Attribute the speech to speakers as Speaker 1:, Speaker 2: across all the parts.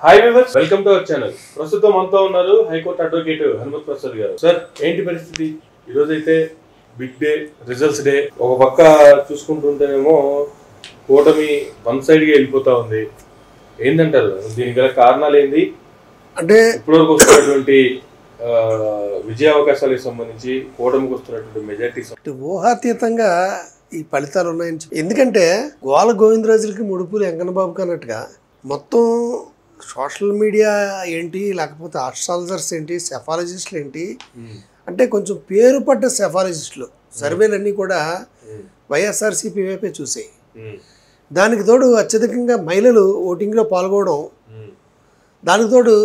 Speaker 1: Hi viewers, welcome to our channel. ప్రస్తుతం మనతో ఉన్నారు హైకోర్టు అడ్వకేట్ హనుమత్ ప్రసాద్ గారు. సార్, ఏంటి పరిస్థితి? ఈరోజు అయితే బిగ్ డే, రిజల్ట్స్ డే. ఒక పక్క చూసుకుంటుంటేనేమో కూటమి వన్ సైడ్ గా వెళ్ళిపోతా ఉంది. ఏంటంటారు దీనికి గల కారణాలు ఏంటి? అంటే ఇప్పటివరకు వస్తున్నటువంటి విజయ అవకాశాలకు సంబంధించి కూటమికి వస్తున్నటువంటి మెజార్టీ
Speaker 2: ఊహాతీతంగా ఈ ఫలితాలు ఉన్నాయని. ఎందుకంటే గోల గోవిందరాజులకి ముడుపులు వెంకన్నబాబుకి అన్నట్టుగా మొత్తం సోషల్ మీడియా ఏంటి, లేకపోతే ఆస్ట్రాలజర్స్ ఏంటి, సెఫాలజిస్టులు ఏంటి అంటే కొంచెం పేరు పడ్డ సెఫాలజిస్టులు సర్వేలన్నీ కూడా వైఎస్ఆర్సీపీ వైపే చూసాయి. దానికి తోడు అత్యధికంగా మహిళలు ఓటింగ్లో పాల్గొనడం, దానికి తోడు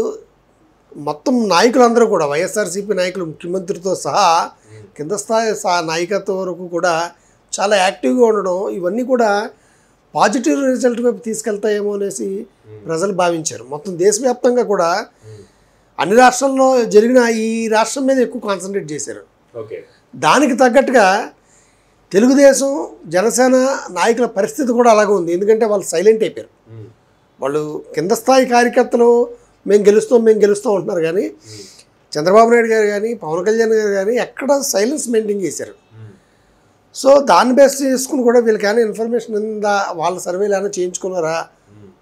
Speaker 2: మొత్తం నాయకులందరూ కూడా వైఎస్ఆర్సీపీ నాయకులు ముఖ్యమంత్రితో సహా కింద స్థాయి నాయకత్వం వరకు కూడా చాలా యాక్టివ్గా ఉండడం, ఇవన్నీ కూడా పాజిటివ్ రిజల్ట్ వైపు తీసుకెళ్తాయేమో అనేసి ప్రజలు భావించారు. మొత్తం దేశవ్యాప్తంగా కూడా అన్ని రాష్ట్రాల్లో జరిగిన ఈ రాష్ట్రం మీద ఎక్కువ కాన్సన్ట్రేట్ చేశారు. దానికి తగ్గట్టుగా తెలుగుదేశం జనసేన నాయకుల పరిస్థితి కూడా అలాగే ఉంది. ఎందుకంటే వాళ్ళు సైలెంట్ అయిపోయారు. వాళ్ళు కింద స్థాయి కార్యకర్తలు మేము గెలుస్తాం ఉంటున్నారు, కానీ చంద్రబాబు నాయుడు గారు కానీ పవన్ కళ్యాణ్ గారు కానీ ఎక్కడ సైలెన్స్ మెయింటైన్ చేశారు. సో దాన్ని బేస్ చేసుకుని కూడా వీళ్ళకి ఏమైనా ఇన్ఫర్మేషన్ ఉందా, వాళ్ళ సర్వేలు ఏమైనా చేయించుకున్నారా,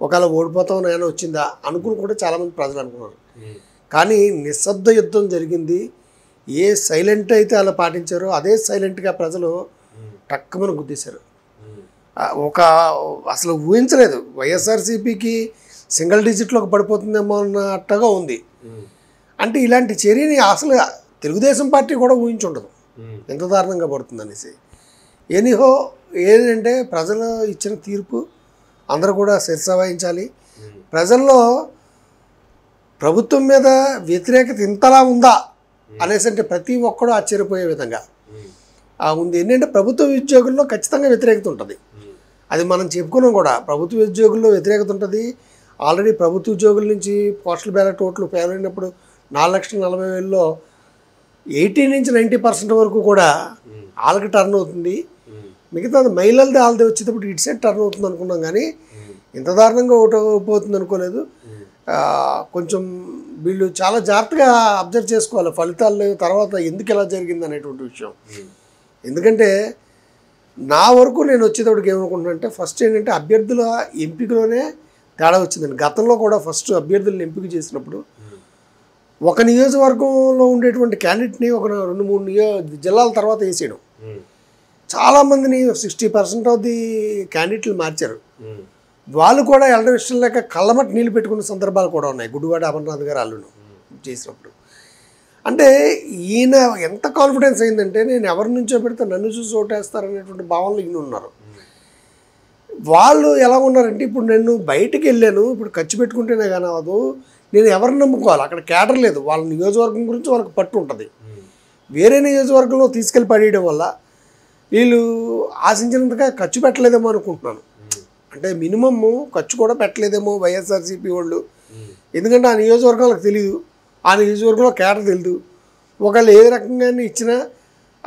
Speaker 2: ఒకవేళ ఓడిపోతాం ఏమైనా వచ్చిందా అనుకుని కూడా చాలామంది ప్రజలు అనుకున్నారు. కానీ నిశ్శబ్ద యుద్ధం జరిగింది. ఏ సైలెంట్ అయితే అలా పాటించారో అదే సైలెంట్గా ప్రజలు టక్కుమని గుద్దేశారు. అసలు ఊహించలేదు వైఎస్ఆర్సీపీకి సింగిల్ డిజిట్లోకి పడిపోతుందేమో అన్నట్టుగా ఉంది. అంటే ఇలాంటి చర్యని అసలు తెలుగుదేశం పార్టీ కూడా ఊహించుండదు ఎంత దారుణంగా పడుతుంది అనేసి. ఎనీహో ఏంటంటే ప్రజలు ఇచ్చిన తీర్పు అందరూ కూడా శిరస వహించాలి. ప్రజల్లో ప్రభుత్వం మీద వ్యతిరేకత ఇంతలా ఉందా అనేసి అంటే ప్రతి ఒక్కడూ ఆశ్చర్యపోయే విధంగా ఉంది. ఏంటంటే ప్రభుత్వ ఉద్యోగుల్లో ఖచ్చితంగా వ్యతిరేకత ఉంటుంది. అది మనం చెప్పుకున్నాం కూడా, ప్రభుత్వ ఉద్యోగుల్లో వ్యతిరేకత ఉంటుంది. ఆల్రెడీ ప్రభుత్వ ఉద్యోగుల నుంచి పోస్టల్ బ్యాలెట్ ఓట్లు పేరైనప్పుడు 4,40,000లో 80 నుంచి 90% వరకు కూడా వాళ్ళకి టర్న్ అవుతుంది. మిగతాది మహిళలది వాళ్ళది వచ్చేటప్పుడు ఇటు సైడ్ టర్న్ అవుతుంది అనుకున్నాం, కానీ ఇంత దారుణంగా ఓటు పోతుంది అనుకోలేదు. కొంచెం వీళ్ళు చాలా జాగ్రత్తగా అబ్జర్వ్ చేసుకోవాలి ఫలితాలు తర్వాత ఎందుకు ఎలా జరిగింది అనేటువంటి విషయం. ఎందుకంటే నా వరకు నేను వచ్చేటప్పటికి ఏమనుకుంటున్నా అంటే ఫస్ట్ ఏంటంటే అభ్యర్థుల ఎంపికలోనే తేడా వచ్చిందండి. గతంలో కూడా ఫస్ట్ అభ్యర్థులను ఎంపిక చేసినప్పుడు ఒక నియోజకవర్గంలో ఉండేటువంటి క్యాండిడేట్ని ఒక 2-3 జిల్లాల తర్వాత వేసేయడం, చాలామందిని 60% ఆఫ్ ది క్యాండిడేట్లు మార్చారు. వాళ్ళు కూడా ఎల్లడం ఇష్టం లేక కళ్ళమట్టి నీళ్ళు పెట్టుకున్న సందర్భాలు కూడా ఉన్నాయి. గుడివాడ అమర్నాథ్ గారు అల్లును చేసినప్పుడు. అంటే ఈయన ఎంత కాన్ఫిడెన్స్ అయిందంటే నేను ఎవరి నుంచో పెడితే నన్ను చూసి ఓటేస్తారనేటువంటి భావనలు ఈయన ఉన్నారు. వాళ్ళు ఎలా ఉన్నారంటే ఇప్పుడు నేను బయటికి వెళ్ళాను, ఇప్పుడు ఖర్చు పెట్టుకుంటేనే కానీ అవ్వదు, నేను ఎవరిని నమ్ముకోవాలి, అక్కడ కేటర్ లేదు, వాళ్ళ నియోజకవర్గం గురించి వాళ్ళకి పట్టు ఉంటుంది. వేరే నియోజకవర్గంలో తీసుకెళ్ళి పడేయడం వల్ల వీళ్ళు ఆశించినంతగా ఖర్చు పెట్టలేదేమో అనుకుంటున్నాను. అంటే మినిమమ్ ఖర్చు కూడా పెట్టలేదేమో వైఎస్ఆర్సీపీ వాళ్ళు. ఎందుకంటే ఆ నియోజకవర్గం వాళ్ళకి తెలియదు, ఆ నియోజకవర్గంలో కేటర్ తెలియదు, ఒకళ్ళు ఏ రకంగా ఇచ్చినా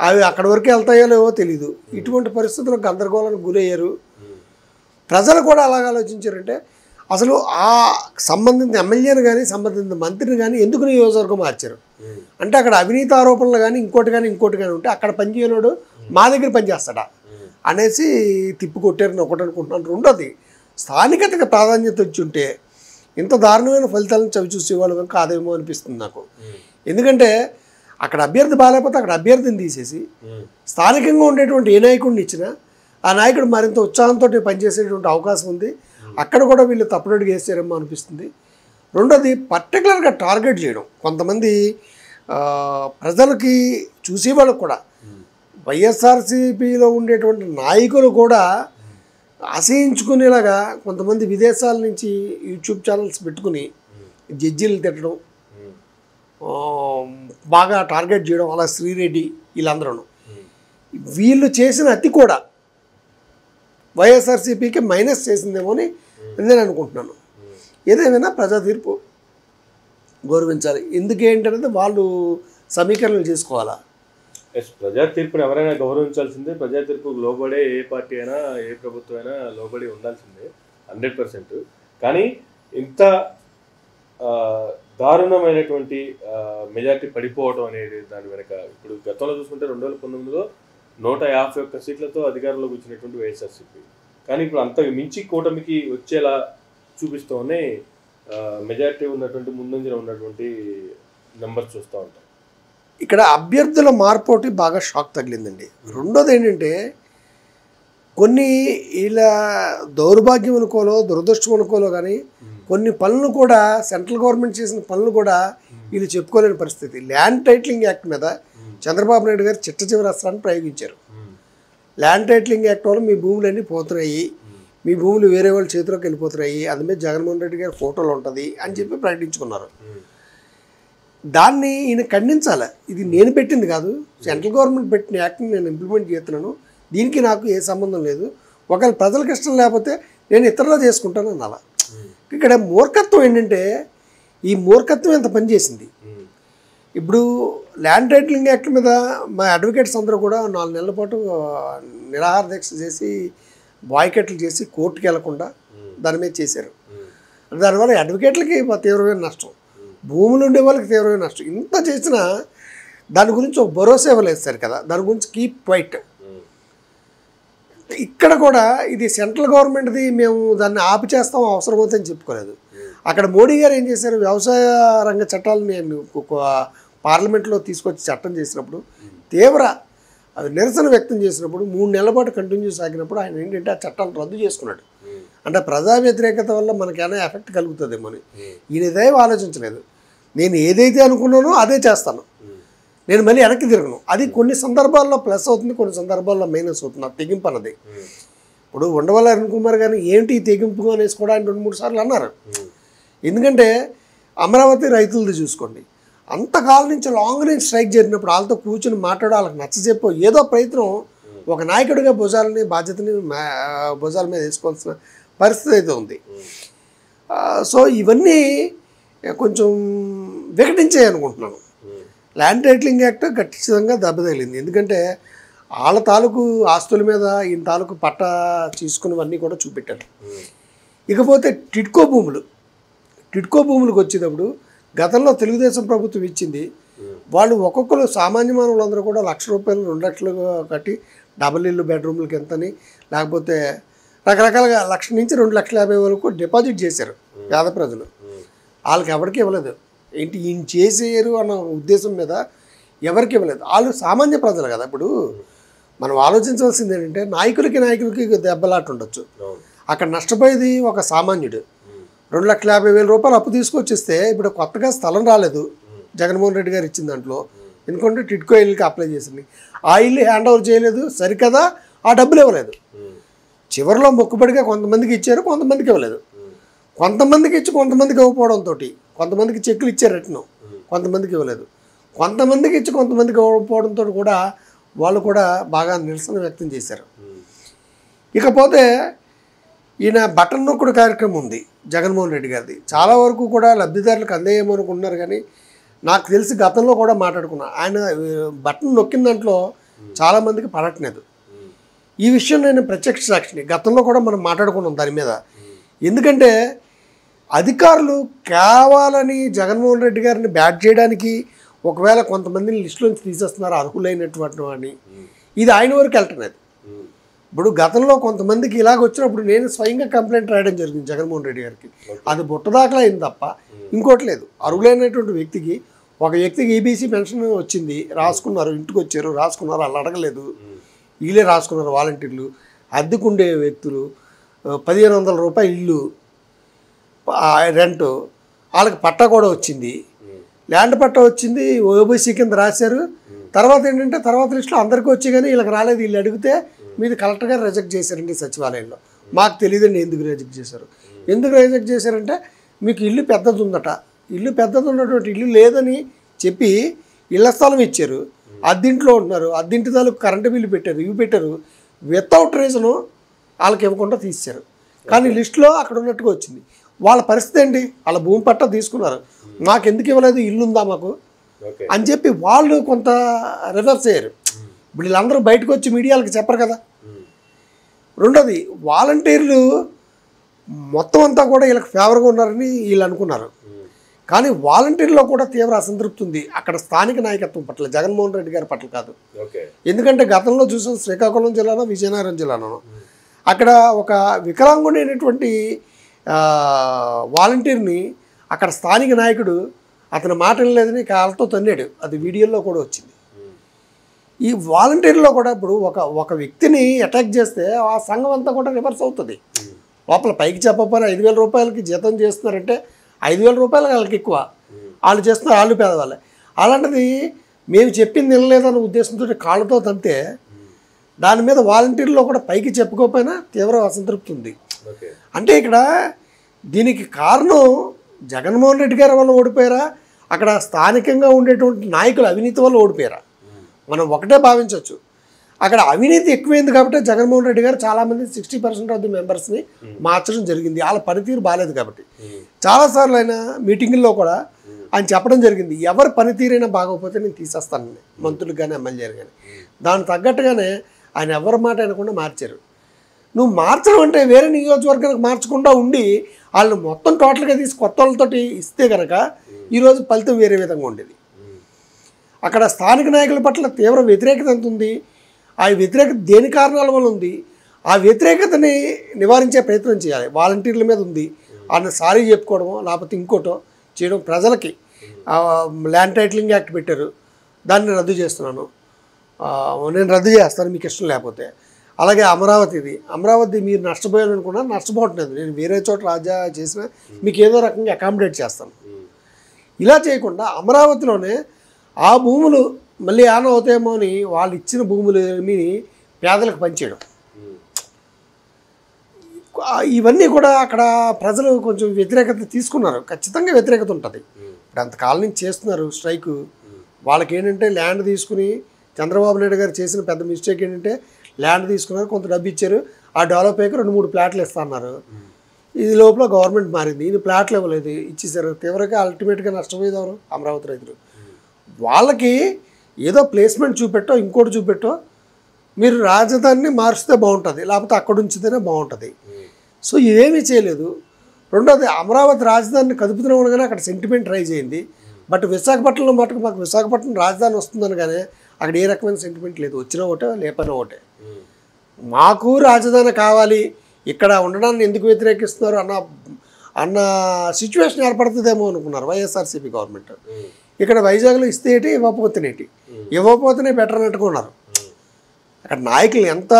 Speaker 2: అవి అక్కడి వరకు వెళ్తాయో లేవో తెలియదు. ఇటువంటి పరిస్థితుల్లో గందరగోళానికి గురయ్యారు. ప్రజలు కూడా అలాగ ఆలోచించారంటే అసలు ఆ సంబంధిత ఎమ్మెల్యేని కానీ సంబంధిత మంత్రిని కానీ ఎందుకు నియోజకవర్గం మార్చారు అంటే అక్కడ అవినీతి ఆరోపణలు కానీ ఇంకోటి కానీ ఉంటే అక్కడ పనిచేయనోడు మా దగ్గర పనిచేస్తాడా అనేసి తిప్పికొట్టారని ఒకటి అనుకుంటున్నాను. రెండోది స్థానికతకు ప్రాధాన్యత వచ్చి ఉంటే ఇంత దారుణమైన ఫలితాలను చవి చూసేవాళ్ళు కాదేమో అనిపిస్తుంది నాకు. ఎందుకంటే అక్కడ అభ్యర్థి బాగాలేకపోతే అక్కడ అభ్యర్థిని తీసేసి స్థానికంగా ఉండేటువంటి ఏ నాయకుడిని ఇచ్చినా ఆ నాయకుడు మరింత ఉత్సాహంతో పనిచేసేటువంటి అవకాశం ఉంది. అక్కడ కూడా వీళ్ళు తప్పుడడుగు వేసారేమో అనిపిస్తుంది. రెండోది పర్టికులర్గా టార్గెట్ చేయడం, కొంతమంది ప్రజలకి చూసేవాళ్ళకు కూడా వైఎస్ఆర్సీపీలో ఉండేటువంటి నాయకులు కూడా అసహించుకునేలాగా కొంతమంది విదేశాల నుంచి యూట్యూబ్ ఛానల్స్ పెట్టుకుని జడ్జీలు తిట్టడం, బాగా టార్గెట్ చేయడం, అలా శ్రీరెడ్డి వీళ్ళందరూ వీళ్ళు చేసిన అతి కూడా వైఎస్ఆర్సీపీకి మైనస్ చేసిందేమో అని నేను అనుకుంటున్నాను. ఏదేమైనా ప్రజా తీర్పు గౌరవించాలి. ఎందుకేంటనేది వాళ్ళు సమీకరణలు చేసుకోవాలా.
Speaker 1: ప్రజా తీర్పును ఎవరైనా గౌరవించాల్సిందే. ప్రజా తీర్పుకు లోబడే ఏ పార్టీ అయినా ఏ ప్రభుత్వం అయినా లోబడి ఉండాల్సిందే 100%. కానీ ఇంత దారుణమైనటువంటి మెజార్టీ పడిపోవడం అనేది దాని వెనక ఇప్పుడు గతంలో చూసుకుంటే 2019లో 151 సీట్లతో అధికారంలోకి వచ్చినటువంటి వైఎస్ఆర్సీపీ, కానీ ఇప్పుడు అంత మించి కూటమికి వచ్చేలా చూపిస్తూనే మెజార్టీ ఉన్నటువంటి ముందంజలో ఉన్నటువంటి నెంబర్స్ చూస్తూ ఉంటాం.
Speaker 2: ఇక్కడ అభ్యర్థుల మార్పోటి బాగా షాక్ తగిలిందండి. రెండోది ఏంటంటే కొన్ని ఇలా దౌర్భాగ్యం అనుకోలో దురదృష్టం అనుకోలో కానీ కొన్ని పనులు కూడా సెంట్రల్ గవర్నమెంట్ చేసిన పనులు కూడా వీళ్ళు చెప్పుకోలేని పరిస్థితి. ల్యాండ్ టైటిలింగ్ యాక్ట్ మీద చంద్రబాబు నాయుడు గారు చిట్ట చివరి అస్త్రాన్ని ప్రయోగించారు. ల్యాండ్ టైటిలింగ్ యాక్ట్ వల్ల మీ భూములన్నీ పోతున్నాయి, మీ భూములు వేరే వాళ్ళ చేతిలోకి వెళ్ళిపోతున్నాయి, అది మీద జగన్మోహన్ రెడ్డి గారి ఫోటోలు ఉంటుంది అని చెప్పి ప్రకటించుకున్నారు. దాన్ని ఈయన ఖండించాలి. ఇది నేను పెట్టింది కాదు, సెంట్రల్ గవర్నమెంట్ పెట్టిన యాక్ట్ని నేను ఇంప్లిమెంట్ చేస్తున్నాను, దీనికి నాకు ఏ సంబంధం లేదు, ఒకవేళ ప్రజలకు ఇష్టం లేకపోతే నేను ఇతరులా చేసుకుంటాను అనాల. ఇక్కడ మూర్ఖత్వం ఏంటంటే ఈ మూర్ఖత్వం ఎంత పనిచేసింది. ఇప్పుడు ల్యాండ్ టైటిలింగ్ యాక్ట్ మీద మా అడ్వకేట్స్ అందరూ కూడా 4 నెలల పాటు నిరాహార దీక్ష చేసి బాయ్కట్లు చేసి కోర్టుకి వెళ్లకుండా దాని మీద చేశారు. దానివల్ల అడ్వకేట్లకి తీవ్రమైన నష్టం, భూములు ఉండే వాళ్ళకి తీవ్రమైన నష్టం. ఇంత చేసినా దాని గురించి ఒక భరోసా ఇవ్వలేదు సార్ కదా, దాని గురించి కీప్ క్వైట్. ఇక్కడ కూడా ఇది సెంట్రల్ గవర్నమెంట్ది, మేము దాన్ని ఆపు చేస్తాం అవసరం అవుతుందని చెప్పుకోలేదు. అక్కడ మోడీ గారు ఏం చేశారు, వ్యవసాయ రంగ చట్టాలని పార్లమెంట్లో తీసుకొచ్చి చట్టం చేసినప్పుడు తీవ్ర నిరసన వ్యక్తం చేసినప్పుడు 3 నెలల పాటు కంటిన్యూ సాగినప్పుడు ఆయన ఏంటంటే ఆ చట్టాలను రద్దు చేసుకున్నాడు. అంటే ప్రజా వ్యతిరేకత వల్ల మనకేమైనా ఎఫెక్ట్ కలుగుతుందేమో అని ఈయన ఇదేం ఆలోచించలేదు. నేను ఏదైతే అనుకున్నానో అదే చేస్తాను, నేను మళ్ళీ వెనక్కి తిరగను. అది కొన్ని సందర్భాల్లో ప్లస్ అవుతుంది, కొన్ని సందర్భాల్లో మైనస్ అవుతుంది. ఆ తెగింపు అన్నది ఇప్పుడు ఉండవల్లి అరుణ్ కుమార్ గారిని ఏంటి తెగింపు అనేసి కూడా ఆయన 2-3 సార్లు అన్నారు. ఎందుకంటే అమరావతి రైతులది చూసుకోండి, అంతకాలం నుంచి లాంగ్ రేంజ్ స్ట్రైక్ జరిగినప్పుడు వాళ్ళతో కూర్చొని మాట్లాడో వాళ్ళకి నచ్చజెప్పో ఏదో ప్రయత్నం ఒక నాయకుడిగా బాధ్యతని భుజాల మీద వేసుకోవాల్సిన పరిస్థితి అయితే ఉంది. సో ఇవన్నీ కొంచెం వికటించాయి అనుకుంటున్నాను. ల్యాండ్ టైటిలింగ్ యాక్ట్ ఖచ్చితంగా దెబ్బతగిలింది. ఎందుకంటే వాళ్ళ తాలూకు ఆస్తుల మీద ఈయన తాలూకు పట్టా తీసుకున్నవన్నీ కూడా చూపెట్టారు. ఇకపోతే టిడ్కో భూములకు వచ్చేటప్పుడు గతంలో తెలుగుదేశం ప్రభుత్వం ఇచ్చింది, వాళ్ళు ఒక్కొక్కరు సామాన్య మానవులందరూ కూడా ₹1,00,000 2 లక్షలు కట్టి డబుల్ ఇల్లు బెడ్రూమ్లకి ఎంతని, లేకపోతే రకరకాలుగా 1,00,000 నుంచి 2,50,000 వరకు డిపాజిట్ చేశారు పేద ప్రజలు. వాళ్ళకి ఎవరికి ఇవ్వలేదు. ఏంటి ఈయన చేసేయరు అన్న ఉద్దేశం మీద ఎవరికి ఇవ్వలేదు. వాళ్ళు సామాన్య ప్రజలు కదా. ఇప్పుడు మనం ఆలోచించవలసింది ఏంటంటే నాయకులకి దెబ్బలాట ఉండొచ్చు, అక్కడ నష్టపోయేది ఒక సామాన్యుడు. ₹2,50,000 అప్పు తీసుకొచ్చిస్తే ఇప్పుడు కొత్తగా స్థలం రాలేదు జగన్మోహన్ రెడ్డి గారు ఇచ్చిన దాంట్లో, ఎందుకంటే టిడ్కో ఇల్లుకి అప్లై చేసింది, ఆ ఇల్లు హ్యాండ్ ఓవర్ చేయలేదు సరికదా, ఆ డబ్బులు ఇవ్వలేదు. చివరిలో మొక్కుబడిగా కొంతమందికి ఇచ్చారు, కొంతమందికి ఇవ్వలేదు. కొంతమందికి ఇచ్చి కొంతమందికి ఇవ్వకపోవడంతో కొంతమందికి చెక్కులు ఇచ్చారు రిటర్ను, కొంతమందికి ఇవ్వలేదు. కొంతమందికి ఇచ్చి కొంతమందికి ఇవ్వకపోవడంతో కూడా వాళ్ళు కూడా బాగా నిరసన వ్యక్తం చేశారు. ఇకపోతే ఈయన బటన్ నొక్కుడు కార్యక్రమం ఉంది జగన్మోహన్ రెడ్డి గారిది, చాలా వరకు కూడా లబ్ధిదారులకు అందేయేమో అనుకుంటున్నారు. కానీ నాకు తెలిసి గతంలో కూడా మాట్లాడుకున్నా, ఆయన బటన్ నొక్కిన దాంట్లో చాలామందికి పడట్లేదు. ఈ విషయం నేను ప్రత్యక్ష సాక్షిని, గతంలో కూడా మనం మాట్లాడుకున్నాం దాని మీద. ఎందుకంటే అధికారులు కావాలని జగన్మోహన్ రెడ్డి గారిని బ్యాట్ చేయడానికి ఒకవేళ కొంతమందిని లిస్టులోంచి తీసేస్తున్నారు అర్హులైనటువంటి వాడిని, ఇది ఆయన వరకు వెళ్తున్నది. ఇప్పుడు గతంలో కొంతమందికి ఇలాగ వచ్చినప్పుడు నేను స్వయంగా కంప్లైంట్ రాయడం జరిగింది జగన్మోహన్ రెడ్డి గారికి. అది బుట్టదాఖలా అయింది తప్ప ఇంకోటి లేదు. అర్హులైనటువంటి వ్యక్తికి, ఒక వ్యక్తికి ఈబీసీ పెన్షన్ వచ్చింది, రాసుకున్నారు, ఇంటికి వచ్చారు, రాసుకున్నారు, వాళ్ళు అడగలేదు, వీళ్ళే రాసుకున్నారు వాలంటీర్లు. అద్దెకుండే వ్యక్తులు ₹1,500 ఇల్లు రెంట్, వాళ్ళకి పట్టా కూడా వచ్చింది, ల్యాండ్ పట్టా వచ్చింది, ఓబీసీ కింద రాశారు. తర్వాత ఏంటంటే తర్వాత లిస్టులో అందరికీ వచ్చి కానీ వీళ్ళకి రాలేదు. వీళ్ళు అడిగితే మీరు కలెక్టర్ గారు రిజెక్ట్ చేశారండి సచివాలయంలో. మాకు తెలియదండి ఎందుకు రిజెక్ట్ చేశారు. ఎందుకు రిజెక్ట్ చేశారంటే మీకు ఇల్లు పెద్దది ఉందట, ఇల్లు పెద్దది ఉన్నటువంటి ఇల్లు లేదని చెప్పి ఇళ్ల స్థలం ఇచ్చారు, అద్దింట్లో ఉంటున్నారు, అద్దింటి తాలూకు కరెంటు బిల్లు పెట్టారు, ఇవి పెట్టారు, వితౌట్ రీజను వాళ్ళకి ఇవ్వకుండా తీశారు. కానీ లిస్టులో అక్కడ ఉన్నట్టుగా వచ్చింది. వాళ్ళ పరిస్థితి ఏంటి, వాళ్ళ భూమి పట్టా తీసుకున్నారు, మాకు ఎందుకు ఇవ్వలేదు, ఇల్లు ఉందా మాకు అని చెప్పి వాళ్ళు కొంత రివర్స్ అయ్యారు. ఇప్పుడు వీళ్ళందరూ బయటకు వచ్చి మీడియాలకు చెప్పరు కదా. రెండోది వాలంటీర్లు మొత్తం అంతా కూడా వీళ్ళకి ఫేవర్గా ఉన్నారని వీళ్ళు అనుకున్నారు. కానీ వాలంటీర్లో కూడా తీవ్ర అసంతృప్తి ఉంది అక్కడ స్థానిక నాయకత్వం పట్ల, జగన్మోహన్ రెడ్డి గారి పట్ల కాదు. ఎందుకంటే గతంలో చూసిన శ్రీకాకుళం జిల్లాలో, విజయనగరం జిల్లాలో అక్కడ ఒక వికలాంగుడైనటువంటి వాలంటీర్ని అక్కడ స్థానిక నాయకుడు అతని మాట వినలేదని కాళ్ళతో తన్నాడు. అది వీడియోలో కూడా వచ్చింది. ఈ వాలంటీర్లో కూడా ఇప్పుడు ఒక వ్యక్తిని అటాక్ చేస్తే ఆ సంఘం అంతా కూడా రివర్స్ అవుతుంది. లోపల పైకి చెప్పకపోయినా 5,000 రూపాయలకి జీతం చేస్తున్నారంటే 5,000 రూపాయలు వాళ్ళకి ఎక్కువ, వాళ్ళు చేస్తున్నారు, వాళ్ళు పేదవాళ్ళే. అలాంటిది మేము చెప్పింది వినలేదన్న ఉద్దేశంతో కాళ్ళతో తంతే దాని మీద వాలంటీర్లో కూడా పైకి చెప్పుకోకపోయినా తీవ్ర అసంతృప్తి ఉంది. అంటే ఇక్కడ దీనికి కారణం జగన్మోహన్ రెడ్డి గారి వల్ల ఓడిపోయారా, అక్కడ స్థానికంగా ఉండేటువంటి నాయకులు అవినీతి వల్ల ఓడిపోయారా? మనం ఒకటే భావించవచ్చు. అక్కడ అవినీతి ఎక్కువైంది కాబట్టి జగన్మోహన్ రెడ్డి గారు చాలామంది 60% ఆఫ్ ది మెంబర్స్ని మార్చడం జరిగింది. వాళ్ళ పనితీరు బాగాలేదు కాబట్టి. చాలాసార్లు ఆయన మీటింగుల్లో కూడా ఆయన చెప్పడం జరిగింది, ఎవరి పనితీరైనా బాగోకపోతే నేను తీసేస్తానని, మంత్రులకు కానీ ఎమ్మెల్యేలు కానీ. దానికి తగ్గట్టుగానే ఆయన ఎవరి మాట అనకుండా మార్చారు. నువ్వు మార్చడం అంటే వేరే నియోజకవర్గానికి మార్చకుండా ఉండి వాళ్ళని మొత్తం టోటల్గా తీసి కొత్త వాళ్ళతోటి ఇస్తే కనుక ఈరోజు ఫలితం వేరే విధంగా ఉండేది. అక్కడ స్థానిక నాయకుల పట్ల తీవ్ర వ్యతిరేకత ఎంత ఉంది, ఆ వ్యతిరేకత దేని కారణాల వల్ల ఉంది, ఆ వ్యతిరేకతని నివారించే ప్రయత్నం చేయాలి. వాలంటీర్ల మీద ఉంది, వాళ్ళని సారీ చెప్పుకోవడమో లేకపోతే ఇంకోటో చేయడం. ప్రజలకి ల్యాండ్ టైటిలింగ్ యాక్ట్ పెట్టారు, దాన్ని రద్దు చేస్తున్నాను, నేను రద్దు చేస్తాను మీకు ఇష్టం లేకపోతే. అలాగే అమరావతి మీరు నష్టపోయాలనుకున్నా నష్టపోవట్లేదు, నేను వేరే చోట రాజా చేసినా మీకు ఏదో రకంగా అకామిడేట్ చేస్తాను. ఇలా చేయకుండా అమరావతిలోనే ఆ భూములు మళ్ళీ ఆన్ అవుతాయేమో అని వాళ్ళు ఇచ్చిన భూములు మీ పేదలకు పంచేయడం, ఇవన్నీ కూడా అక్కడ ప్రజలు కొంచెం వ్యతిరేకత తీసుకున్నారు. ఖచ్చితంగా వ్యతిరేకత ఉంటుంది. ఇప్పుడు అంతకాలం నుంచి చేస్తున్నారు స్ట్రైకు. వాళ్ళకి ఏంటంటే ల్యాండ్ తీసుకుని చంద్రబాబు నాయుడు గారు చేసిన పెద్ద మిస్టేక్ ఏంటంటే ల్యాండ్ తీసుకున్నారు, కొంత డబ్బు ఇచ్చారు, ఆ డెవలప్ అయ్యాక 2-3 ప్లాట్లు ఇస్తున్నారు. ఇది లోపల గవర్నమెంట్ మారింది, ఇది ప్లాట్లు ఇవ్వలేదు, ఇచ్చేసారు. తీవ్రంగా అల్టిమేట్గా నష్టపోయేది ఎవరు? అమరావతి రైతులు. వాళ్ళకి ఏదో ప్లేస్మెంట్ చూపెట్టో ఇంకోటి చూపెట్టో మీరు రాజధానిని మార్చితే బాగుంటుంది, లేకపోతే అక్కడ ఉంచితేనే బాగుంటుంది. సో ఇదేమీ చేయలేదు. రెండోది అమరావతి రాజధానిని కదుపుతూనే ఉండగానే అక్కడ సెంటిమెంట్ రైజ్ అయింది. బట్ విశాఖపట్నంలో మటుకు మాకు విశాఖపట్నం రాజధాని వస్తుందని కానీ అక్కడ ఏ రకమైన సెంటిమెంట్ లేదు. వచ్చినా ఒకటే లేపనా ఒకటే. మాకు రాజధాని కావాలి, ఇక్కడ ఉండడాన్ని ఎందుకు వ్యతిరేకిస్తున్నారు అన్న సిచ్యువేషన్ ఏర్పడుతుందేమో అనుకున్నారు వైఎస్ఆర్సీపీ గవర్నమెంట్. ఇక్కడ వైజాగ్లో ఇస్తే ఏంటి, ఇవ్వకపోతేనే బెటర్ అన్నట్టుగా ఉన్నారు. అక్కడ నాయకులు ఎంత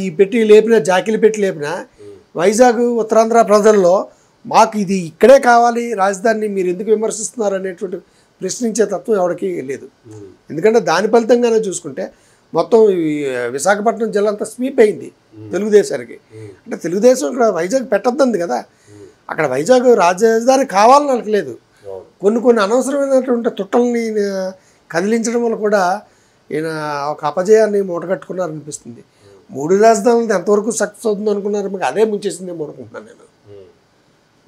Speaker 2: ఈ పెట్టి లేపినా, జాకీలు పెట్టి లేపినా వైజాగ్ ఉత్తరాంధ్ర ప్రజల్లో మాకు ఇది ఇక్కడే కావాలి రాజధానిని మీరు ఎందుకు విమర్శిస్తున్నారు అనేటువంటి ప్రశ్నించే తత్వం ఎవరికి లేదు. ఎందుకంటే దాని ఫలితంగానే చూసుకుంటే మొత్తం విశాఖపట్నం జిల్లా అంతా స్వీప్ అయింది తెలుగుదేశానికి. అంటే తెలుగుదేశం ఇక్కడ వైజాగ్ పెట్టద్దంది కదా, అక్కడ వైజాగ్ రాజధాని కావాలని వాళ్ళకి లేదు. కొన్ని అనవసరమైనటువంటి తుట్టల్ని కదిలించడం వల్ల కూడా ఈయన ఒక అపజయాన్ని మూటగట్టుకున్నారనిపిస్తుంది. 3 రాజధానులతో ఎంతవరకు సక్సెస్ అవుతుంది అనుకున్నారు, మీకు అదే ముంచేసిందేమో అనుకుంటున్నాను నేను.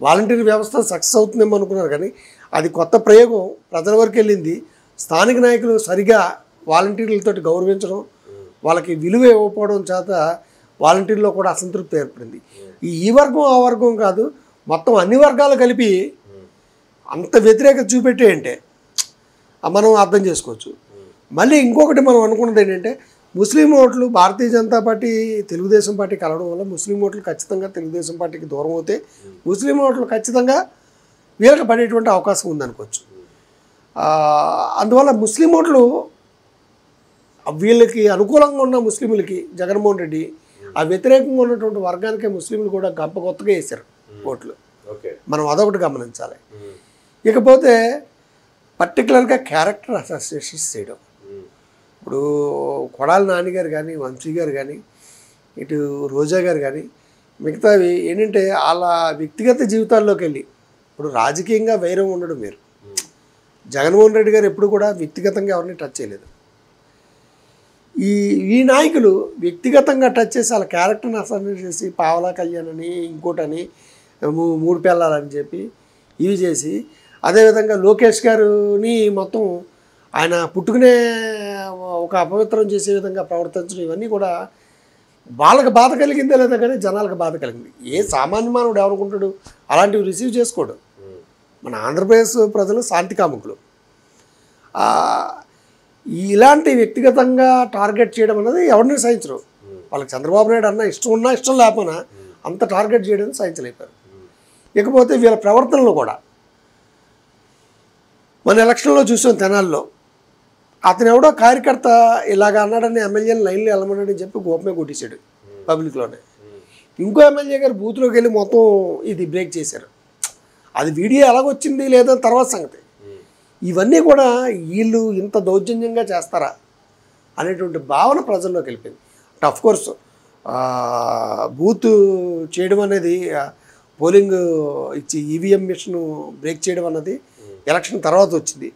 Speaker 2: వాలంటీర్ వ్యవస్థ సక్సెస్ అవుతుందేమో అనుకున్నారు కానీ అది కొత్త ప్రయోగం ప్రజల వరకు వెళ్ళింది. స్థానిక నాయకులు సరిగా వాలంటీర్లతో గౌరవించడం, వాళ్ళకి విలువ ఇవ్వకపోవడం చేత వాలంటీర్లో కూడా అసంతృప్తి ఏర్పడింది. ఈ వర్గం ఆ వర్గం కాదు, మొత్తం అన్ని వర్గాలు కలిపి అంత వ్యతిరేకత చూపెట్టే అంటే మనం అర్థం చేసుకోవచ్చు. మళ్ళీ ఇంకొకటి మనం అనుకున్నది ఏంటంటే ముస్లిం ఓట్లు భారతీయ జనతా పార్టీ తెలుగుదేశం పార్టీ కలవడం వల్ల ముస్లిం ఓట్లు ఖచ్చితంగా తెలుగుదేశం పార్టీకి దూరం అవుతే ముస్లిం ఓట్లు ఖచ్చితంగా వీళ్ళకి పడేటువంటి అవకాశం ఉందనుకోవచ్చు. అందువల్ల ముస్లిం ఓట్లు వీళ్ళకి అనుకూలంగా ఉన్న ముస్లింలకి జగన్మోహన్ రెడ్డి, ఆ వ్యతిరేకంగా ఉన్నటువంటి వర్గానికి ముస్లింలు కూడా కొత్తగా వేశారు ఓట్లు. మనం అదొకటి గమనించాలి. ఇకపోతే పర్టికులర్గా క్యారెక్టర్ అసోసియేషన్స్ చేయడం. ఇప్పుడు కొడాలి నాని గారు కానీ, వంశీ గారు కానీ, ఇటు రోజా గారు కానీ మిగతావి ఏంటంటే వాళ్ళ వ్యక్తిగత జీవితాల్లోకి వెళ్ళి ఇప్పుడు రాజకీయంగా వైరం ఉండడం వేరు. జగన్మోహన్ రెడ్డి గారు ఎప్పుడు కూడా వ్యక్తిగతంగా ఎవరిని టచ్ చేయలేదు. ఈ నాయకులు వ్యక్తిగతంగా టచ్ చేసి వాళ్ళ క్యారెక్టర్ని అసలు చేసి పావలా కయ్యానని ఇంకోటని 3 పిల్లలని చెప్పి ఇవి చేసి, అదేవిధంగా లోకేష్ గారిని మొత్తం ఆయన పుట్టుకునే ఒక అపవిత్రం చేసే విధంగా ప్రవర్తించడం, ఇవన్నీ కూడా వాళ్ళకి బాధ కలిగిందే లేదా కానీ జనాలకు బాధ కలిగింది. ఏ సామాన్య మానవుడు ఎవరుకుంటాడు అలాంటివి రిసీవ్ చేసుకోడు. మన ఆంధ్రప్రదేశ్ ప్రజలు శాంతి కాముకులు. ఇలాంటి వ్యక్తిగతంగా టార్గెట్ చేయడం అనేది ఎవరిని సహించరు. వాళ్ళకి చంద్రబాబు నాయుడు అన్న ఇష్టం ఉన్నా ఇష్టం లేకపోయినా అంత టార్గెట్ చేయడం సహించలేపారు. ఇకపోతే వీళ్ళ ప్రవర్తనలో కూడా మన ఎలక్షన్లో చూసాం. తెనాల్లో అతను ఎవడో కార్యకర్త ఇలాగ అన్నాడని ఎమ్మెల్యేని లైన్లో వెళ్ళమన్నాడని చెప్పి గోపమే కొట్టేశాడు పబ్లిక్లోనే. ఇంకో ఎమ్మెల్యే గారు బూత్లోకి వెళ్ళి మొత్తం ఇది బ్రేక్ చేశారు. అది వీడియో ఎలాగొచ్చింది లేదా తర్వాత సంగతి. ఇవన్నీ కూడా వీళ్ళు ఇంత దౌర్జన్యంగా చేస్తారా అనేటువంటి భావన ప్రజల్లోకి వెళ్ళిపోయింది. అఫ్ కోర్స్ బూత్ చేయడం అనేది పోలింగ్ ఇచ్చి ఈవీఎం మిషన్ బ్రేక్ చేయడం అన్నది ఎలక్షన్ తర్వాత వచ్చింది.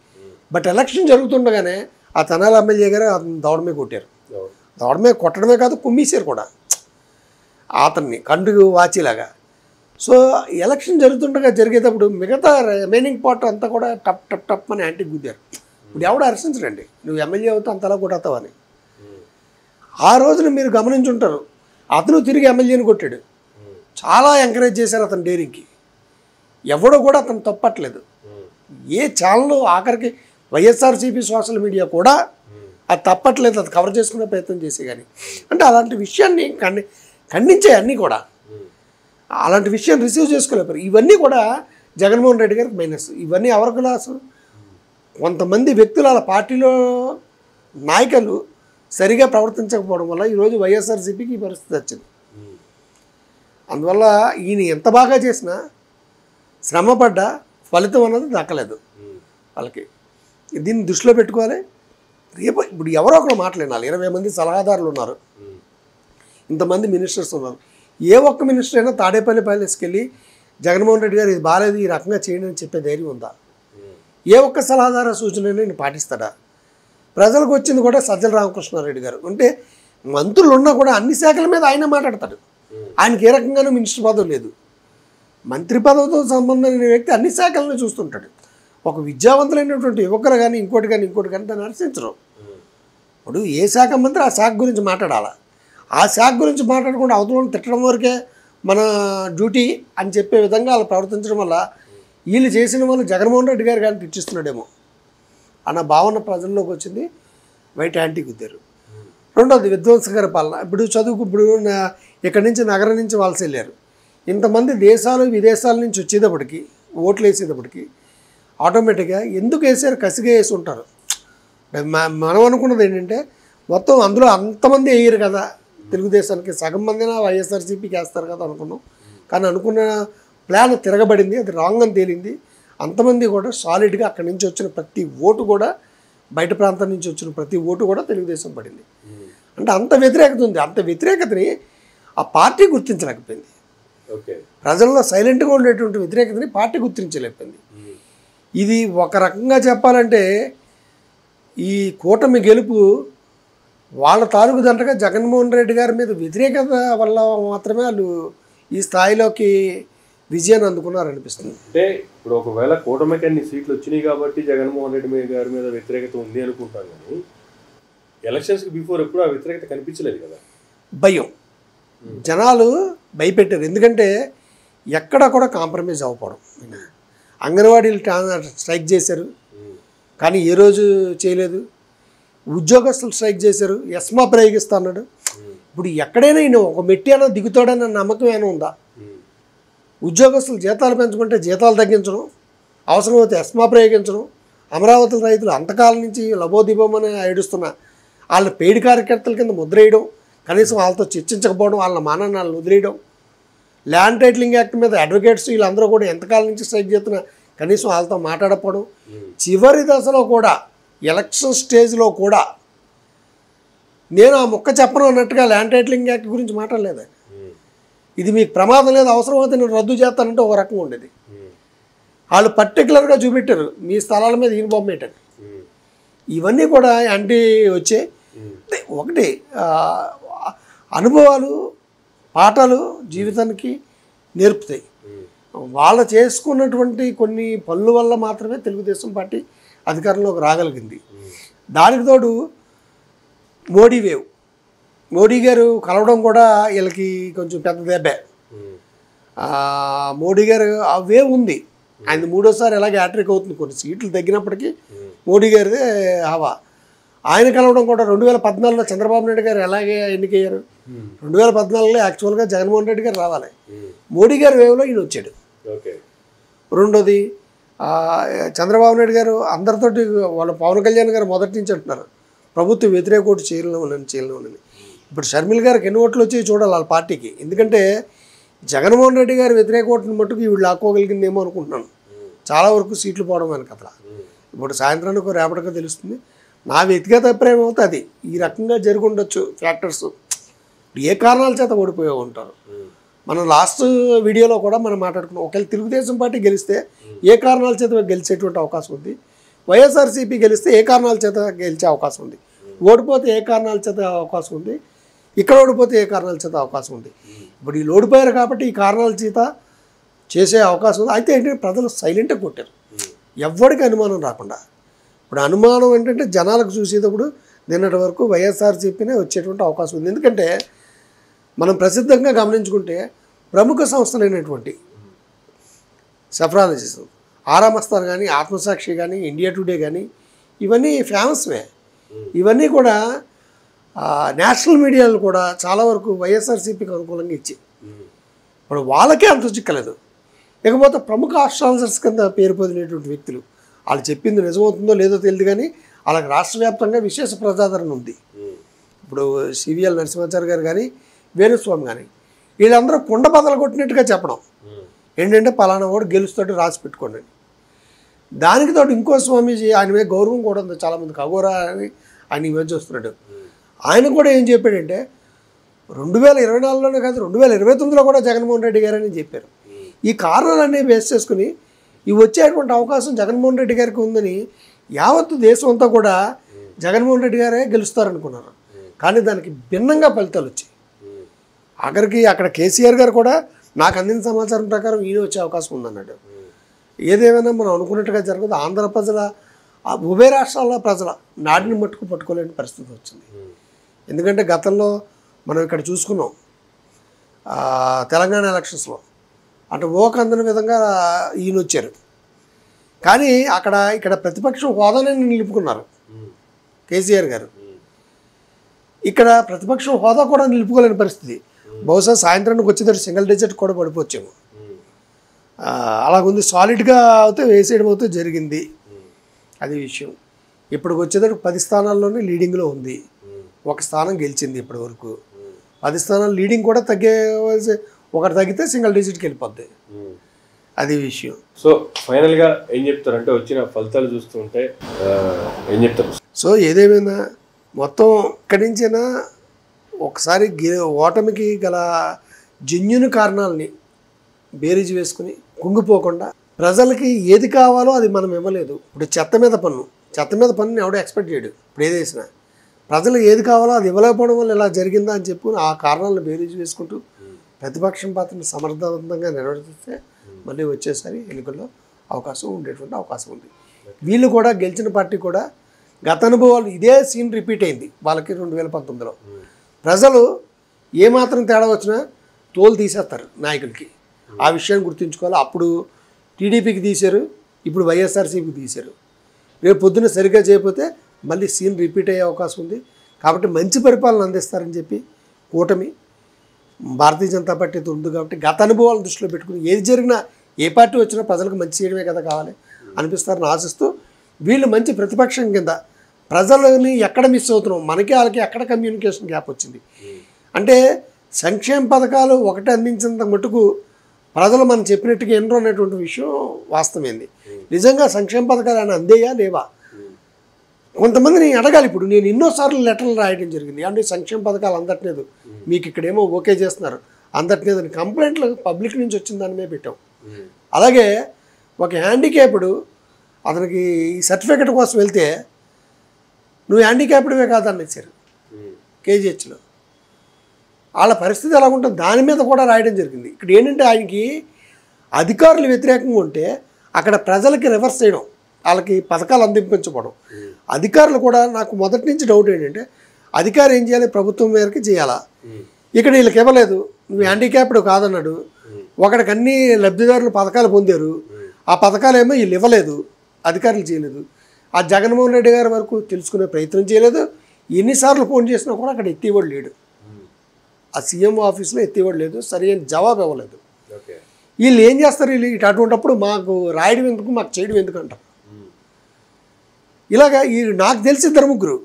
Speaker 2: బట్ ఎలక్షన్ జరుగుతుండగానే ఆ తెనాలి ఎమ్మెల్యే గారు అతను దవడమే కొట్టారు. దవడమే కొట్టడమే కాదు, కుమ్మేశారు కూడా అతన్ని కండు వాచిలాగా. సో ఎలక్షన్ జరిగేటప్పుడు మిగతా రిమైనింగ్ పార్ట్ అంతా కూడా టప్ టప్ టప్ అని యాంటీ గుద్దారు. ఇప్పుడు ఎవడు హర్షించడండి, నువ్వు ఎమ్మెల్యే అవుతా అంతలా కొట్టవుతావని. ఆ రోజున మీరు గమనించుంటారు, అతను తిరిగి ఎమ్మెల్యేని కొట్టాడు. చాలా ఎంకరేజ్ చేశారు అతను డేరింగ్కి. ఎవడో కూడా అతను తప్పట్లేదు. ఏ ఛానల్ ఆఖరికి వైఎస్ఆర్సీపీ సోషల్ మీడియా కూడా అది తప్పట్లేదు, అది కవర్ చేసుకునే ప్రయత్నం చేసే. కానీ అంటే అలాంటి విషయాన్ని ఖండించే అన్నీ కూడా అలాంటి విషయాన్ని రిసీవ్ చేసుకోలేపారు. ఇవన్నీ కూడా జగన్మోహన్ రెడ్డి గారికి మైనస్. ఇవన్నీ ఎవరికి లాసు? కొంతమంది వ్యక్తులు అలా పార్టీలో నాయకులు సరిగా ప్రవర్తించకపోవడం వల్ల ఈరోజు వైఎస్ఆర్సీపీకి ఈ పరిస్థితి వచ్చింది. అందువల్ల ఈయన ఎంత బాగా చేసినా శ్రమపడ్డా ఫలితం అన్నది దక్కలేదు వాళ్ళకి. దీన్ని దృష్టిలో పెట్టుకోవాలి. రేపు ఇప్పుడు ఎవరో ఒకరు మాట్లాడాలి. 20 మంది సలహాదారులు ఉన్నారు, ఇంతమంది మినిస్టర్స్ ఉన్నారు. ఏ ఒక్క మినిస్టర్ అయినా తాడేపల్లి ప్యాలెస్కి వెళ్ళి జగన్మోహన్ రెడ్డి గారు ఇది బాగాలేదు, ఈ రకంగా చేయండి అని చెప్పే ధైర్యం ఉందా? ఏ ఒక్క సలహాదార సూచనని నేను పాటిస్తాడా? ప్రజలకు వచ్చింది కూడా సజ్జల రామకృష్ణారెడ్డి గారు. అంటే మంత్రులు ఉన్నా కూడా అన్ని శాఖల మీద ఆయన మాట్లాడతాడు. ఆయనకి ఏ రకంగానూ మినిస్టర్ పదవి లేదు. మంత్రి పదవితో సంబంధమైన వ్యక్తి అన్ని శాఖలను చూస్తుంటాడు. ఒక విద్యావంతులైనటువంటి యువకులు కానీ ఇంకోటి కానీ దాన్ని హర్షించరు. ఇప్పుడు ఏ శాఖ మంత్రి ఆ శాఖ గురించి మాట్లాడాలా? ఆ శాఖ గురించి మాట్లాడకుండా అవతలను తిట్టడం వరకే మన డ్యూటీ అని చెప్పే విధంగా వాళ్ళు ప్రవర్తించడం వల్ల వీళ్ళు చేసిన వాళ్ళు జగన్మోహన్ రెడ్డి గారు కానీ తిట్టిస్తున్నాడేమో అన్న భావన ప్రజల్లోకి వచ్చింది. వైట్ యాంటీ గుద్దారు. రెండోది విధ్వంసకర పాలన. ఇప్పుడు ఇక్కడి నుంచి నగరం నుంచి వలస వెళ్ళారు. ఇంతమంది దేశాలు విదేశాల నుంచి వచ్చేటప్పటికి ఓట్లు వేసేటప్పటికి ఆటోమేటిక్గా ఎందుకు వేసారు? కసిగా వేసి ఉంటారు. మనం అనుకున్నది ఏంటంటే మొత్తం అందులో అంతమంది వేయరు కదా, తెలుగుదేశానికి సగం మందిన వైఎస్ఆర్సీపీకి వేస్తారు కదా అనుకున్నాం. కానీ అనుకున్న ప్లాన్ తిరగబడింది, అది రాంగ్ అని తేలింది. అంతమంది కూడా సాలిడ్గా అక్కడి నుంచి వచ్చిన ప్రతి ఓటు కూడా, బయట ప్రాంతం నుంచి వచ్చిన ప్రతి ఓటు కూడా తెలుగుదేశం పడింది. అంటే అంత వ్యతిరేకత ఉంది. అంత వ్యతిరేకతని ఆ పార్టీ గుర్తించలేకపోయింది. ప్రజల్లో సైలెంట్గా ఉండేటువంటి వ్యతిరేకతని పార్టీ గుర్తించలేకపోయింది. ఇది ఒక రకంగా చెప్పాలంటే ఈ కూటమి గెలుపు వాళ్ళ తాలూకు దంటగా జగన్మోహన్ రెడ్డి గారి మీద వ్యతిరేకత వల్ల మాత్రమే వాళ్ళు ఈ స్థాయిలోకి విజయాన్ని అందుకున్నారనిపిస్తుంది.
Speaker 1: అంటే ఇప్పుడు ఒకవేళ కూటమికి అన్ని సీట్లు వచ్చినాయి కాబట్టి జగన్మోహన్ రెడ్డి గారి మీద వ్యతిరేకత ఉంది అనుకుంటాను, కానీ ఎలక్షన్స్కి బిఫోర్ ఎప్పుడు ఆ వ్యతిరేకత కనిపించలేదు కదా.
Speaker 2: భయం, జనాలు భయపెట్టారు. ఎందుకంటే ఎక్కడ కూడా కాంప్రమైజ్ అవ్వకపోవడం. అంగన్వాడీలు స్ట్రైక్ చేశారు కానీ ఏ రోజు చేయలేదు. ఉద్యోగస్తులు స్ట్రైక్ చేశారు, ఎస్మా ప్రయోగిస్తా అన్నాడు. ఇప్పుడు ఎక్కడైనా ఈయన ఒక మెట్టి అయినా దిగుతాడన్న నమ్మకం ఏమైనా ఉందా? ఉద్యోగస్తులు జీతాలు పెంచమంటే జీతాలు తగ్గించడం, అవసరమైతే ఎస్మా ప్రయోగించడం, అమరావతి రైతులు అంతకాలం నుంచి లబోదిబోమని ఏడుస్తున్న వాళ్ళ పెయిడ్ కార్యకర్తల కింద ముద్రేయడం, కనీసం వాళ్ళతో చర్చించకపోవడం, వాళ్ళ మానాన్ని వదిలేయడం, ల్యాండ్ టైటిలింగ్ యాక్ట్ మీద అడ్వకేట్స్ వీళ్ళందరూ కూడా ఎంతకాలం నుంచి స్ట్రైక్ చేస్తున్నా కనీసం వాళ్ళతో మాట్లాడకపోవడం, చివరి దశలో కూడా ఎలక్షన్ స్టేజ్లో కూడా నేను ఆ ముక్క చెప్పను అన్నట్టుగా ల్యాండ్ టైటిలింగ్ యాక్ట్ గురించి మాట్లాడలేదు. ఇది మీకు ప్రమాదం లేదు, అవసరం అయితే నేను రద్దు చేస్తానంటే ఒక రకంగా ఉండేది. వాళ్ళు పర్టికులర్గా చూపెట్టారు మీ స్థలాల మీద ఈయన బొమ్మ ఏంటని. ఇవన్నీ కూడా యాంటీ వచ్చే ఒకటి అనుభవాలు, పాఠాలు జీవితానికి నేర్పుతాయి. వాళ్ళు చేసుకున్నటువంటి కొన్ని పనుల వల్ల మాత్రమే తెలుగుదేశం పార్టీ అధికారంలోకి రాగలిగింది. దానికి తోడు మోడీ వేవ్, మోడీ గారు కలవడం కూడా వీళ్ళకి కొంచెం పెద్ద దెబ్బే. మోడీ గారు ఆ వేవ్ ఉంది, ఆయన మూడోసారి ఎలాగ హ్యాట్రిక్ అవుతుంది, కొన్ని సీట్లు తగ్గినప్పటికీ మోడీ గారిదే హవా. ఆయన కలవడం కూడా 2014లో చంద్రబాబు నాయుడు గారు ఎలాగే ఎన్నికయ్యారు, 2014లో యాక్చువల్గా జగన్మోహన్ రెడ్డి గారు రావాలి, మోడీ గారి వేవ్లో ఈయన వచ్చాడు. రెండోది చంద్రబాబు నాయుడు గారు అందరితోటి వాళ్ళ పవన్ కళ్యాణ్ గారు మొదటి నుంచి అంటున్నారు ప్రభుత్వ వ్యతిరేక ఓటు చేయలేమని. ఇప్పుడు షర్మిల్ గారికి ఎన్ని ఓట్లు వచ్చాయి చూడాలి వాళ్ళ పార్టీకి. ఎందుకంటే జగన్మోహన్ రెడ్డి గారు వ్యతిరేక ఓటుని మట్టుకు వీళ్ళు లాక్కోగలిగిందేమో అనుకుంటున్నాను. చాలా వరకు సీట్లు పోవడం వెనక అట్లా ఇప్పుడు సాయంత్రానికి రేపటిగా తెలుస్తుంది. నా వ్యక్తిగత అభిప్రాయం అవుతుంది అది ఈ రకంగా జరిగి ఉండొచ్చు. ఫ్యాక్టర్స్ ఏ కారణాల చేత ఓడిపోయే ఉంటారు. మనం లాస్ట్ వీడియోలో కూడా మనం మాట్లాడుకున్నాం, ఒకవేళ తెలుగుదేశం పార్టీ గెలిస్తే ఏ కారణాల చేత గెలిచేటువంటి అవకాశం ఉంది, వైఎస్ఆర్సీపీ గెలిస్తే ఏ కారణాల చేత గెలిచే అవకాశం ఉంది, ఓడిపోతే ఏ కారణాల చేత అవకాశం ఉంది, ఇక్కడ ఓడిపోతే ఏ కారణాల చేత అవకాశం ఉంది. ఇప్పుడు వీళ్ళు ఓడిపోయారు కాబట్టి ఈ కారణాల చేత చేసే అవకాశం ఉంది. అయితే ఏంటంటే ప్రజలు సైలెంట్గా కొట్టారు, ఎవ్వడికి అనుమానం రాకుండా. ఇప్పుడు అనుమానం ఏంటంటే జనాలకు చూసేటప్పుడు నిన్నటి వరకు వైఎస్ఆర్సీపీనే వచ్చేటువంటి అవకాశం ఉంది. ఎందుకంటే మనం ప్రసిద్ధంగా గమనించుకుంటే ప్రముఖ సంస్థలైనటువంటి సెఫ్రాలజిస్, ఆరామస్తాన్ కానీ, ఆత్మసాక్షి కానీ, ఇండియా టుడే కానీ ఇవన్నీ ఫేమస్వే. ఇవన్నీ కూడా నేషనల్ మీడియాలు కూడా చాలా వరకు వైఎస్ఆర్సీపీకి అనుకూలంగా ఇచ్చి ఇప్పుడు వాళ్ళకే అంత చిక్కలేదు. ఇకపోతే ప్రముఖ ఆస్ట్రాలజర్స్ కింద పేరు పొందినటువంటి వ్యక్తులు వాళ్ళు చెప్పింది నిజమవుతుందో లేదో తెలియదు కానీ వాళ్ళకి రాష్ట్ర వ్యాప్తంగా విశేష ప్రజాదరణ ఉంది. ఇప్పుడు సివిఎల్ నరసింహాచారి గారు కానీ, వేణుస్వామి కానీ వీళ్ళందరూ కుండ బదలు కొట్టినట్టుగా చెప్పడం ఏంటంటే పలానా వాడు గెలుస్తాడు రాసి పెట్టుకోండి అని. దానికి తోడు ఇంకో స్వామీజీ ఆయన మీద గౌరవం కూడా ఉంది చాలామందికి, అఘోరా అని ఆయన ఈ మధ్య వస్తున్నాడు. ఆయన కూడా ఏం చెప్పాడంటే 2024లోనే కాదు 2029లో కూడా జగన్మోహన్ రెడ్డి గారని చెప్పారు. ఈ కారణాలన్నీ బేస్ చేసుకుని ఈ వచ్చేటువంటి అవకాశం జగన్మోహన్ రెడ్డి గారికి ఉందని యావత్తు దేశం అంతా కూడా జగన్మోహన్ రెడ్డి గారే గెలుస్తారనుకున్నారు. కానీ దానికి భిన్నంగా ఫలితాలు వచ్చాయి. ఆఖరికి అక్కడ కేసీఆర్ గారు కూడా నాకు అందిన సమాచారం ప్రకారం ఈయన వచ్చే అవకాశం ఉందన్నాడు. ఏదేమైనా మనం అనుకున్నట్టుగా జరగదు. ఆంధ్ర ప్రజల ఉభయ రాష్ట్రాల ప్రజల నాడిని మట్టుకు పట్టుకోలేని పరిస్థితి వచ్చింది. ఎందుకంటే గతంలో మనం ఇక్కడ చూసుకున్నాం తెలంగాణ ఎలక్షన్స్లో అంటే ఓకు అందని విధంగా ఈయన వచ్చారు. కానీ ఇక్కడ ప్రతిపక్షం హోదానే నిలుపుకున్నారు కేసీఆర్ గారు. ఇక్కడ ప్రతిపక్షం హోదా కూడా నిలుపుకోలేని పరిస్థితి. బహుశా సాయంత్రానికి వచ్చేటట్టు సింగిల్ డిజిట్ కూడా పడిపోవచ్చేమో. అలాగుంది. సాలిడ్గా అయితే వేసేయడం అయితే జరిగింది. అది విషయం. ఇప్పటికి వచ్చేటట్టు 10 స్థానాల్లోనే లీడింగ్లో ఉంది. 1 స్థానం గెలిచింది ఇప్పటి వరకు. 10 స్థానాలు లీడింగ్ కూడా ఒకటి తగ్గితే సింగిల్ డిజిట్కి వెళ్ళిపోద్ది. అది విషయం.
Speaker 1: సో ఫైనల్గా ఏం చెప్తారంటే వచ్చిన ఫలితాలు చూస్తుంటే ఏం చెప్తారు?
Speaker 2: సో ఏదేమైనా మొత్తం ఇక్కడి నుంచైనా ఒకసారి ఓటమికి గల జెన్యూన్ కారణాలని బేరీజు వేసుకుని కుంగిపోకుండా ప్రజలకి ఏది కావాలో అది మనం ఇవ్వలేదు. ఇప్పుడు చెత్త మీద పన్నుని ఎవడో ఎక్స్పెక్ట్ చేయడు. ఇప్పుడు ఏదేసినా ప్రజలు ఏది కావాలో అది ఇవ్వలేకపోవడం వల్ల ఇలా జరిగిందా అని చెప్పుకుని ఆ కారణాలను బేరీజు వేసుకుంటూ ప్రతిపక్షం పాత్రను సమర్థవంతంగా నిర్వర్తిస్తే మళ్ళీ వచ్చేసరి ఎన్నికల్లో అవకాశం ఉండేటువంటి అవకాశం ఉంది. వీళ్ళు కూడా గెలిచిన పార్టీ కూడా గత అనుభవాలు ఇదే సీన్ రిపీట్ అయింది వాళ్ళకి 2019లో. ప్రజలు ఏమాత్రం తేడా వచ్చినా తోలు తీసేస్తారు నాయకులకి. ఆ విషయాన్ని గుర్తుంచుకోవాలి. అప్పుడు టీడీపీకి తీశారు, ఇప్పుడు వైఎస్ఆర్సీపీకి తీశారు. రేపు పొద్దున్న సరిగ్గా చేయకపోతే మళ్ళీ సీన్ రిపీట్ అయ్యే అవకాశం ఉంది. కాబట్టి మంచి పరిపాలన అందిస్తారని చెప్పి కూటమి భారతీయ జనతా పార్టీతో ఉంది. కాబట్టి గత అనుభవాలను దృష్టిలో పెట్టుకుని ఏది జరిగినా ఏ పార్టీ వచ్చినా ప్రజలకు మంచి చేయడమే కదా కావాలి అనిపిస్తారని ఆశిస్తూ వీళ్ళు మంచి ప్రతిపక్షం కింద ప్రజలని ఎక్కడ మిస్ అవుతున్నాం, మనకి వాళ్ళకి ఎక్కడ కమ్యూనికేషన్ గ్యాప్ వచ్చింది అంటే సంక్షేమ పథకాలు ఒకటి అందించినంత మటుకు ప్రజలు మనం చెప్పినట్టుగా ఎన్నో అనేటువంటి విషయం వాస్తవమైంది. నిజంగా సంక్షేమ పథకాలు ఆయన అందేయా లేవా కొంతమందిని అడగాలి. ఇప్పుడు నేను ఎన్నోసార్లు లెటర్లు రాయడం జరిగింది, అంటే సంక్షేమ పథకాలు అందట్లేదు, మీకు ఇక్కడేమో ఓకే చేస్తున్నారు అందట్లేదు అని కంప్లైంట్లు పబ్లిక్ నుంచి వచ్చిన దాని మీద పెట్టాం. అలాగే ఒక హ్యాండిక్యాప్డ్ అతనికి ఈ సర్టిఫికెట్ కోసం వెళ్తే నువ్వు హ్యాండిక్యాప్డ్వే కాదని ఇచ్చారు కేజీహెచ్లో. వాళ్ళ పరిస్థితి ఎలా ఉంటుంది దాని మీద కూడా రాయడం జరిగింది. ఇక్కడ ఏంటంటే ఆయనకి అధికారులు వ్యతిరేకంగా ఉంటే అక్కడ ప్రజలకి రివర్స్ చేయడం, వాళ్ళకి పథకాలు అందింపించబడం. అధికారులు కూడా నాకు మొదటి నుంచి డౌట్ ఏంటంటే అధికారి ఏం చేయాలి, ప్రభుత్వం మేరకు చేయాలా. ఇక్కడ వీళ్ళకి ఇవ్వలేదు, నువ్వు హ్యాండిక్యాప్డ్ కాదన్నాడు, ఒకడికి అన్ని లబ్ధిదారులు పథకాలు పొందారు, ఆ పథకాలేమో వీళ్ళు ఇవ్వలేదు, అధికారులు చేయలేదు. ఆ జగన్మోహన్ రెడ్డి గారి వరకు తెలుసుకునే ప్రయత్నం చేయలేదు. ఎన్నిసార్లు ఫోన్ చేసినా కూడా అక్కడ ఎత్తేవాడు లేడు, ఆ సీఎం ఆఫీస్లో ఎత్తేవాడు లేదు, సరైన జవాబు ఇవ్వలేదు. వీళ్ళు ఏం చేస్తారు, వీళ్ళు అటువంటిప్పుడు మాకు రాయడం ఎందుకు, మాకు చేయడం ఎందుకు అంటారు. ఇలాగా ఈ నాకు తెలిసి ఇద్దరు ముగ్గురు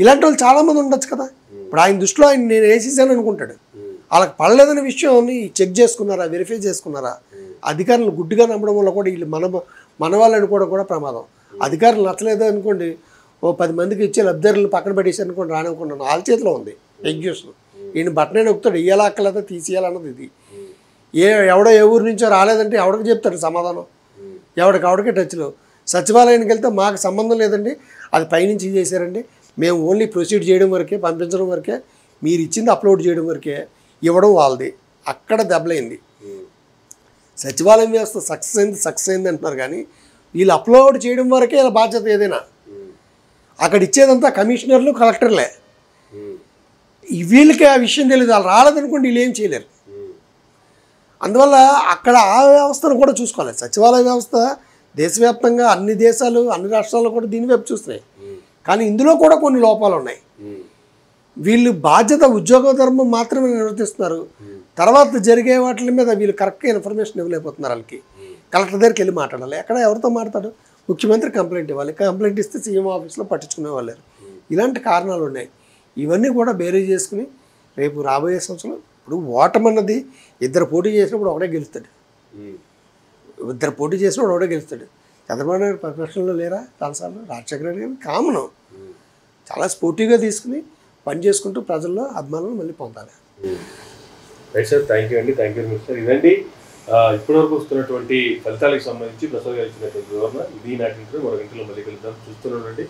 Speaker 2: ఇలాంటి వాళ్ళు చాలామంది ఉండొచ్చు కదా. ఇప్పుడు ఆయన దృష్టిలో ఆయన నేను వేసేసాను అనుకుంటాడు. వాళ్ళకి పడలేదనే విషయాన్ని చెక్ చేసుకున్నారా, వెరిఫై చేసుకున్నారా? అధికారులను గుడ్డిగా నమ్మడం వల్ల కూడా వీళ్ళు మన వాళ్ళని కూడా ప్రమాదం. అధికారులు నచ్చలేదు అనుకోండి, ఓ 10 మందికి ఇచ్చే లబ్ధిదారులను పక్కన పెట్టేసి అనుకోండి, రానివ్వకుండా వాళ్ళ చేతిలో ఉంది ఎగ్జిక్యూషన్. ఈయన బట్టనే నొక్కుతాడు, ఇయ్యాలా అక్కలేదా తీసేయాలన్నది ఇది. ఎవడో ఏ ఊరి నుంచో రాలేదంటే ఎవడికి చెప్తాడు సమాధానం? ఎవడికే టచ్లో. సచివాలయానికి వెళ్తే మాకు సంబంధం లేదండి, అది పైనుంచి చేశారండి, మేము ఓన్లీ ప్రొసీడ్ చేయడం వరకే, పంపించడం వరకే, మీరు ఇచ్చింది అప్లోడ్ చేయడం వరకే, ఇవ్వడం వాళ్ళది. అక్కడ దెబ్బలైంది. సచివాలయం వ్యవస్థ సక్సెస్ అయింది అంటున్నారు, కానీ వీళ్ళు అప్లోడ్ చేయడం వరకే ఇలా బాధ్యత. ఏదైనా అక్కడ ఇచ్చేదంతా కమిషనర్లు, కలెక్టర్లే. వీళ్ళకి ఆ విషయం తెలియదు, వాళ్ళు రాలేదనుకోండి వీళ్ళు ఏం చేయలేరు. అందువల్ల అక్కడ ఆ వ్యవస్థను కూడా చూసుకోవాలి. సచివాలయ వ్యవస్థ దేశవ్యాప్తంగా అన్ని దేశాలు, అన్ని రాష్ట్రాల్లో కూడా దీని వైపు చూస్తున్నాయి. కానీ ఇందులో కూడా కొన్ని లోపాలు ఉన్నాయి. వీళ్ళు బాధ్యత, ఉద్యోగ ధర్మం మాత్రమే నిర్వర్తిస్తున్నారు. తర్వాత జరిగే వాటి మీద వీళ్ళు కరెక్ట్గా ఇన్ఫర్మేషన్ ఇవ్వలేకపోతున్నారు. వాళ్ళకి కలెక్టర్ దగ్గరికి వెళ్ళి మాట్లాడాలి. ఎక్కడ ఎవరితో మాట్లాడు? ముఖ్యమంత్రి కంప్లైంట్ ఇవ్వాలి, కంప్లైంట్ ఇస్తే సీఎం ఆఫీస్లో పట్టించుకునే వాళ్ళు. ఇలాంటి కారణాలు ఉన్నాయి. ఇవన్నీ కూడా బేరీ చేసుకుని రేపు రాబోయే సంవత్సరంలో, ఇప్పుడు ఓటమన్నది ఇద్దరు పోటీ చేసినప్పుడు ఒకటే గెలుస్తాడు, ఇద్దరు పోటీ చేసినప్పుడు ఒకటే గెలుస్తాడు. చంద్రబాబు నాయుడు ప్రతిపక్షంలో లేరా చాలాసార్లు, రాజశేఖర రెడ్డి గారు కామను. చాలా స్పోర్టివ్గా తీసుకుని పని చేసుకుంటూ ప్రజల్లో అభిమానులు మళ్ళీ పొందాలి.
Speaker 1: రైట్ సార్, థ్యాంక్ యూ అండి, thank you very much sir. ఇదండి ఇప్పటివరకు వస్తున్నటువంటి ఫలితాలకు సంబంధించి ప్రసాద్ గారు ఇచ్చినటువంటి వివరణ. ఇది నాటి మరో ఇంట్లో మళ్ళీ కలుద్దాం. చూస్తూనే ఉండండి.